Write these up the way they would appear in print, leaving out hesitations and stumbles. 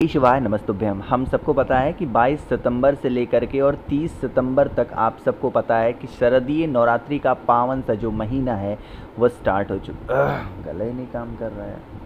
श्री शिवाय नमस्तुभ्यम। हम सबको पता है कि 22 सितंबर से लेकर के और 30 सितंबर तक आप सबको पता है कि शारदीय नवरात्रि का पावन सा जो महीना है वह स्टार्ट हो चुका। गला ही नहीं काम कर रहा है।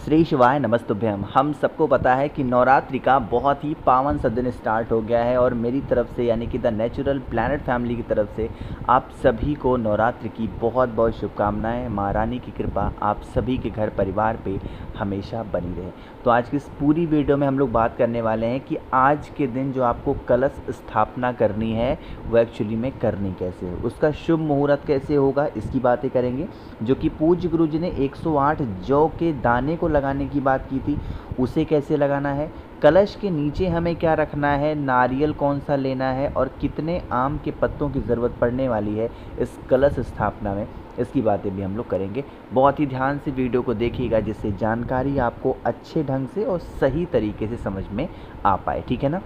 श्री शिवाय नमस्तुभ्यम। हम सबको पता है कि नवरात्रि का बहुत ही पावन सा दिन स्टार्ट हो गया है और मेरी तरफ से यानी कि द नेचुरल प्लैनेट फैमिली की तरफ से आप सभी को नवरात्रि की बहुत बहुत शुभकामनाएं। माँ रानी की कृपा आप सभी के घर परिवार पे हमेशा बनी रहे। तो आज की इस पूरी वीडियो में हम लोग बात करने वाले हैं कि आज के दिन जो आपको कलश स्थापना करनी है वो एक्चुअली में करनी कैसे हो, उसका शुभ मुहूर्त कैसे होगा, इसकी बातें करेंगे। जो कि पूज्य गुरु जी ने 108 जौ के दाने को लगाने की बात की थी, उसे कैसे लगाना है, कलश के नीचे हमें क्या रखना है, नारियल कौन सा लेना है और कितने आम के पत्तों की ज़रूरत पड़ने वाली है इस कलश स्थापना में, इसकी बातें भी हम लोग करेंगे। बहुत ही ध्यान से वीडियो को देखिएगा जिससे जानकारी आपको अच्छे ढंग से और सही तरीके से समझ में आ पाए, ठीक है ना।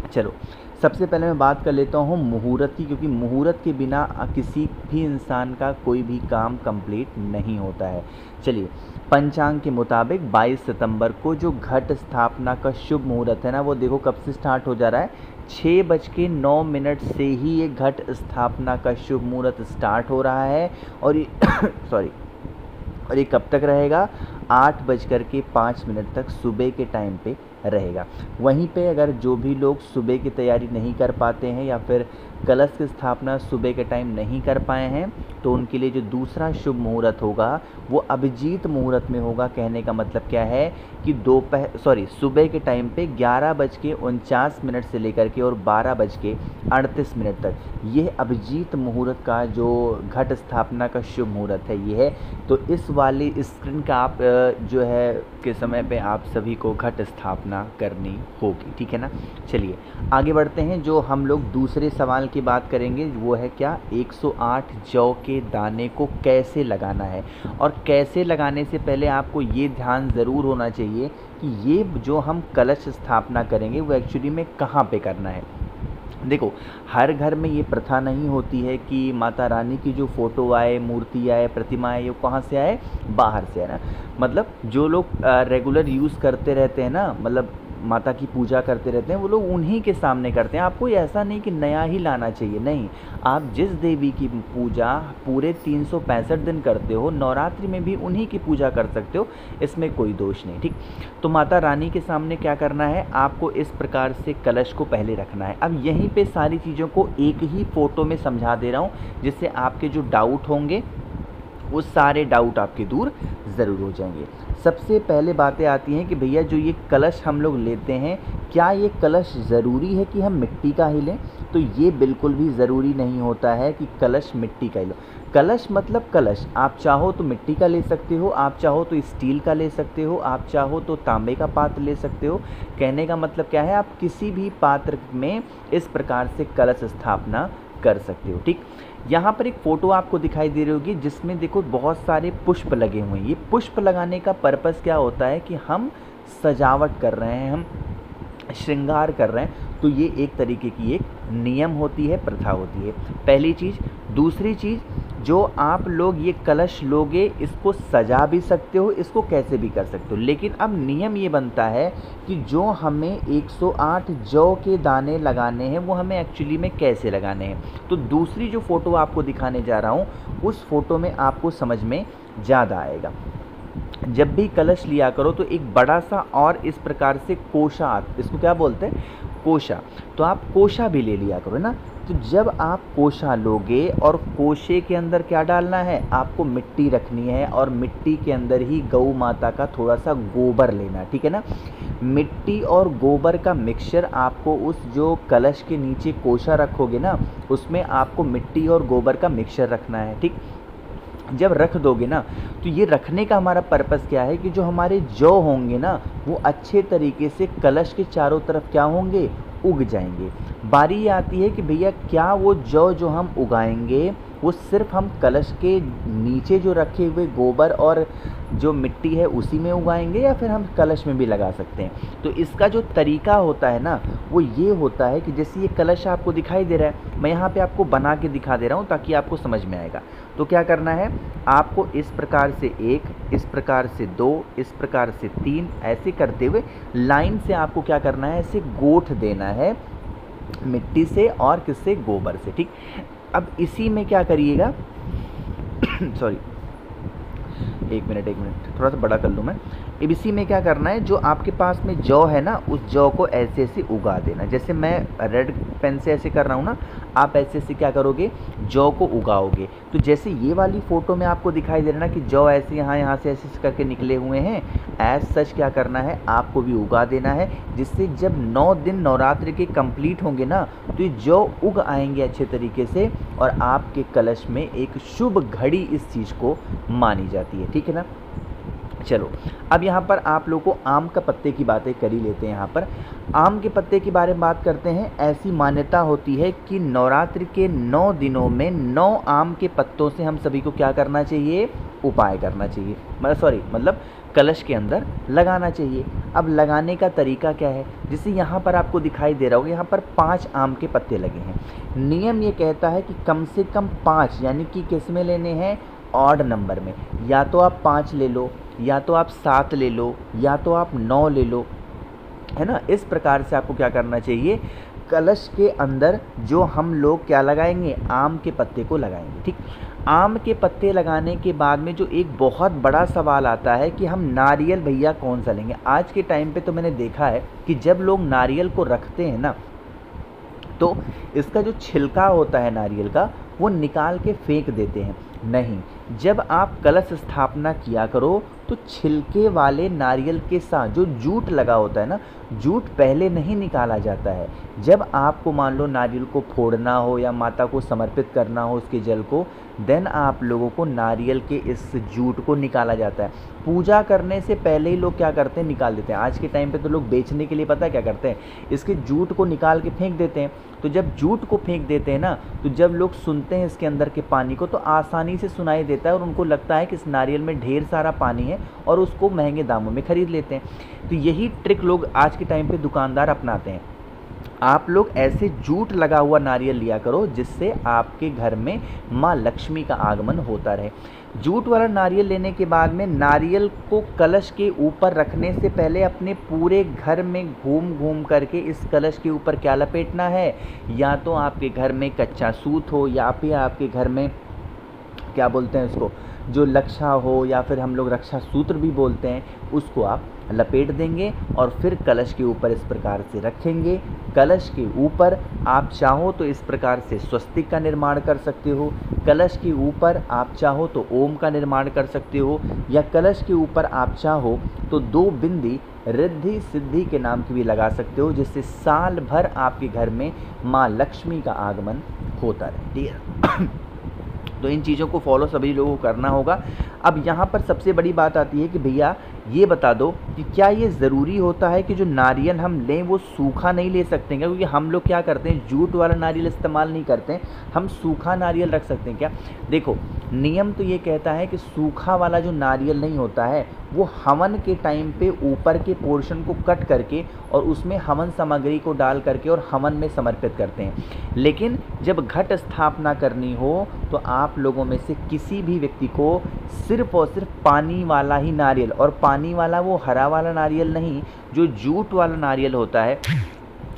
चलो सबसे पहले मैं बात कर लेता हूँ मुहूर्त की, क्योंकि मुहूर्त के बिना किसी भी इंसान का कोई भी काम कंप्लीट नहीं होता है। चलिए, पंचांग के मुताबिक 22 सितंबर को जो घट स्थापना का शुभ मुहूर्त है ना, वो देखो कब से स्टार्ट हो जा रहा है। 6:09 से ही ये घट स्थापना का शुभ मुहूर्त स्टार्ट हो रहा है और ये सॉरी, और ये कब तक रहेगा, 8:05 तक सुबह के टाइम पे रहेगा। वहीं पे अगर जो भी लोग सुबह की तैयारी नहीं कर पाते हैं या फिर कलश की स्थापना सुबह के टाइम नहीं कर पाए हैं तो उनके लिए जो दूसरा शुभ मुहूर्त होगा वो अभिजीत मुहूर्त में होगा। कहने का मतलब क्या है कि सुबह के टाइम पे 11:49 से लेकर के और 12:38 तक ये अभिजीत मुहूर्त का जो घट स्थापना का शुभ मुहूर्त है ये है। तो इस वाली स्क्रीन का आप जो है के समय पे आप सभी को घट स्थापना करनी होगी, ठीक है ना। चलिए आगे बढ़ते हैं। जो हम लोग दूसरे सवाल की बात करेंगे वो है क्या, 108 जौ के दाने को कैसे लगाना है। और कैसे लगाने से पहले आपको ये ध्यान ज़रूर होना चाहिए कि ये जो हम कलश स्थापना करेंगे वो एक्चुअली में कहाँ पे करना है। देखो, हर घर में ये प्रथा नहीं होती है कि माता रानी की जो फ़ोटो आए, मूर्ति आए, प्रतिमा आए, ये कहाँ से आए, बाहर से आए ना। मतलब जो लोग रेगुलर यूज़ करते रहते हैं ना, मतलब माता की पूजा करते रहते हैं, वो लोग उन्हीं के सामने करते हैं। आपको ऐसा नहीं कि नया ही लाना चाहिए, नहीं। आप जिस देवी की पूजा पूरे 365 दिन करते हो, नवरात्रि में भी उन्हीं की पूजा कर सकते हो, इसमें कोई दोष नहीं, ठीक। तो माता रानी के सामने क्या करना है, आपको इस प्रकार से कलश को पहले रखना है। अब यहीं पे सारी चीज़ों को एक ही फ़ोटो में समझा दे रहा हूँ जिससे आपके जो डाउट होंगे वो सारे डाउट आपके दूर ज़रूर हो जाएंगे। सबसे पहले बातें आती हैं कि भैया जो ये कलश हम लोग लेते हैं, क्या ये कलश ज़रूरी है कि हम मिट्टी का ही लें। तो ये बिल्कुल भी ज़रूरी नहीं होता है कि कलश मिट्टी का ही लो। कलश मतलब कलश, आप चाहो तो मिट्टी का ले सकते हो, आप चाहो तो स्टील का ले सकते हो, आप चाहो तो तांबे का पात्र ले सकते हो। कहने का मतलब क्या है, आप किसी भी पात्र में इस प्रकार से कलश स्थापना कर सकते हो, ठीक। यहाँ पर एक फ़ोटो आपको दिखाई दे रही होगी जिसमें देखो बहुत सारे पुष्प लगे हुए हैं। ये पुष्प लगाने का पर्पस क्या होता है कि हम सजावट कर रहे हैं, हम श्रृंगार कर रहे हैं। तो ये एक तरीके की एक नियम होती है, प्रथा होती है, पहली चीज़। दूसरी चीज़, जो आप लोग ये कलश लोगे इसको सजा भी सकते हो, इसको कैसे भी कर सकते हो, लेकिन अब नियम ये बनता है कि जो हमें 108 जौ के दाने लगाने हैं वो हमें एक्चुअली में कैसे लगाने हैं। तो दूसरी जो फ़ोटो आपको दिखाने जा रहा हूँ उस फ़ोटो में आपको समझ में ज़्यादा आएगा। जब भी कलश लिया करो तो एक बड़ा सा और इस प्रकार से कोशा, इसको क्या बोलते हैं, कोशा, तो आप कोशा भी ले लिया करो ना। तो जब आप कोशा लोगे और कोशे के अंदर क्या डालना है, आपको मिट्टी रखनी है और मिट्टी के अंदर ही गौ माता का थोड़ा सा गोबर लेना, ठीक है ना। मिट्टी और गोबर का मिक्सचर आपको उस जो कलश के नीचे कोशा रखोगे ना उसमें आपको मिट्टी और गोबर का मिक्सचर रखना है, ठीक। जब रख दोगे ना तो ये रखने का हमारा पर्पस क्या है कि जो हमारे जौ होंगे ना वो अच्छे तरीके से कलश के चारों तरफ क्या होंगे, उग जाएंगे। बारी ये आती है कि भैया क्या वो जौ जो हम उगाएंगे वो सिर्फ हम कलश के नीचे जो रखे हुए गोबर और जो मिट्टी है उसी में उगाएंगे या फिर हम कलश में भी लगा सकते हैं। तो इसका जो तरीका होता है ना वो ये होता है कि जैसे ये कलश आपको दिखाई दे रहा है, मैं यहाँ पे आपको बना के दिखा दे रहा हूँ ताकि आपको समझ में आएगा। तो क्या करना है, आपको इस प्रकार से 1, इस प्रकार से 2, इस प्रकार से 3 ऐसे करते हुए लाइन से आपको क्या करना है, ऐसे गोठ देना है मिट्टी से और किससे, गोबर से। ठीक, अब इसी में क्या करिएगा सॉरी एक मिनट थोड़ा सा बड़ा कर लूँ मैं। अब इसी में क्या करना है, जो आपके पास में जौ है ना उस जौ को ऐसे ऐसे उगा देना। जैसे मैं रेड पेन से ऐसे कर रहा हूँ ना, आप ऐसे ऐसे क्या करोगे, जौ को उगाओगे। तो जैसे ये वाली फ़ोटो में आपको दिखाई दे रहा है ना कि जौ ऐसे यहाँ से ऐसे करके निकले हुए हैं, एज सच क्या करना है, आपको भी उगा देना है, जिससे जब 9 दिन नवरात्रि के कंप्लीट होंगे ना तो ये जौ उग आएंगे अच्छे तरीके से और आपके कलश में एक शुभ घड़ी इस चीज़ को मानी जाती है। ठीक है ना। चलो अब यहाँ पर आप लोगों को आम का पत्ते की बातें कर ही लेते हैं। यहाँ पर आम के पत्ते के बारे में बात करते हैं। ऐसी मान्यता होती है कि नवरात्रि के 9 दिनों में 9 आम के पत्तों से हम सभी को क्या करना चाहिए, उपाय करना चाहिए, मतलब कलश के अंदर लगाना चाहिए। अब लगाने का तरीका क्या है, जैसे यहाँ पर आपको दिखाई दे रहा होगा, यहाँ पर 5 आम के पत्ते लगे हैं। नियम ये कहता है कि कम से कम 5, यानी कि किस में लेने हैं, ऑड नंबर में। या तो आप 5 ले लो, या तो आप 7 ले लो, या तो आप 9 ले लो, है ना। इस प्रकार से आपको क्या करना चाहिए, कलश के अंदर जो हम लोग क्या लगाएंगे, आम के पत्ते को लगाएंगे। ठीक, आम के पत्ते लगाने के बाद में जो एक बहुत बड़ा सवाल आता है कि हम नारियल भैया कौन सा लेंगे। आज के टाइम पे तो मैंने देखा है कि जब लोग नारियल को रखते हैं ना तो इसका जो छिलका होता है नारियल का वो निकाल के फेंक देते हैं। नहीं, जब आप कलश स्थापना किया करो तो छिलके वाले नारियल के साथ जो जूट लगा होता है ना, जूट पहले नहीं निकाला जाता है। जब आपको मान लो नारियल को फोड़ना हो या माता को समर्पित करना हो उसके जल को, देन आप लोगों को नारियल के इस जूट को निकाला जाता है। पूजा करने से पहले ही लोग क्या करते हैं, निकाल देते हैं। आज के टाइम पे तो लोग बेचने के लिए पता क्या करते हैं, इसके जूट को निकाल के फेंक देते हैं। तो जब जूट को फेंक देते हैं ना, तो जब लोग सुनते हैं इसके अंदर के पानी को तो आसानी से सुनाई देता है और उनको लगता है कि इस नारियल में ढेर सारा पानी है और उसको महंगे दामों में खरीद लेते हैं। तो यही ट्रिक लोग आज के टाइम पे दुकानदार अपनाते हैं। आप लोग ऐसे जूट लगा हुआ नारियल लिया करो जिससे आपके घर में माँ लक्ष्मी का आगमन होता रहे। जूट वाला नारियल लेने के बाद में नारियल को कलश के ऊपर रखने से पहले अपने पूरे घर में घूम घूम करके इस कलश के ऊपर क्या लपेटना है, या तो आपके घर में कच्चा सूत हो या फिर आपके घर में क्या बोलते हैं उसको, जो लक्षा हो या फिर हम लोग रक्षा सूत्र भी बोलते हैं, उसको आप लपेट देंगे और फिर कलश के ऊपर इस प्रकार से रखेंगे। कलश के ऊपर आप चाहो तो इस प्रकार से स्वस्तिक का निर्माण कर सकते हो, कलश के ऊपर आप चाहो तो ओम का निर्माण कर सकते हो, या कलश के ऊपर आप चाहो तो 2 बिंदी रिद्धि सिद्धि के नाम की भी लगा सकते हो, जिससे साल भर आपके घर में माँ लक्ष्मी का आगमन होता रहे। ठीक है। तो इन चीज़ों को फॉलो सभी लोगों को करना होगा। अब यहाँ पर सबसे बड़ी बात आती है कि भैया ये बता दो कि क्या ये ज़रूरी होता है कि जो नारियल हम लें वो सूखा नहीं ले सकते हैं क्या? क्योंकि हम लोग क्या करते हैं, जूट वाला नारियल इस्तेमाल नहीं करते हैं, हम सूखा नारियल रख सकते हैं क्या? देखो, नियम तो ये कहता है कि सूखा वाला जो नारियल नहीं होता है वो हवन के टाइम पे ऊपर के पोर्शन को कट करके और उसमें हवन सामग्री को डाल करके और हवन में समर्पित करते हैं। लेकिन जब घट स्थापना करनी हो तो आप लोगों में से किसी भी व्यक्ति को सिर्फ और सिर्फ पानी वाला ही नारियल, और पानी वाला वो हरा वाला नारियल नहीं, जो जूट वाला नारियल होता है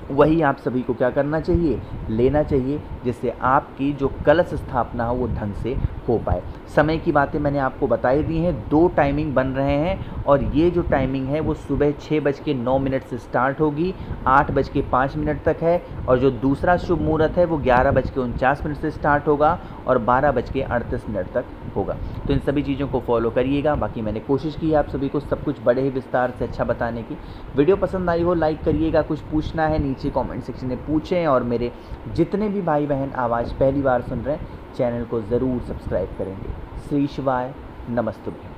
वही आप सभी को क्या करना चाहिए, लेना चाहिए, जिससे आपकी जो कलश स्थापना हो वो ढंग से हो पाए। समय की बातें मैंने आपको बताई दी हैं। 2 टाइमिंग बन रहे हैं और ये जो टाइमिंग है वो सुबह 6:09 से स्टार्ट होगी, 8:05 तक है, और जो दूसरा शुभ मुहूर्त है वो 11:49 से स्टार्ट होगा और 12:38 तक होगा। तो इन सभी चीज़ों को फॉलो करिएगा। बाकी मैंने कोशिश की है आप सभी को सब कुछ बड़े ही विस्तार से अच्छा बताने की। वीडियो पसंद आई हो लाइक करिएगा, कुछ पूछना है नीचे कमेंट सेक्शन में पूछें, और मेरे जितने भी भाई बहन आवाज़ पहली बार सुन रहे हैं चैनल को ज़रूर सब्सक्राइब करेंगे। श्री शिवाय, नमस्तुभ्यं।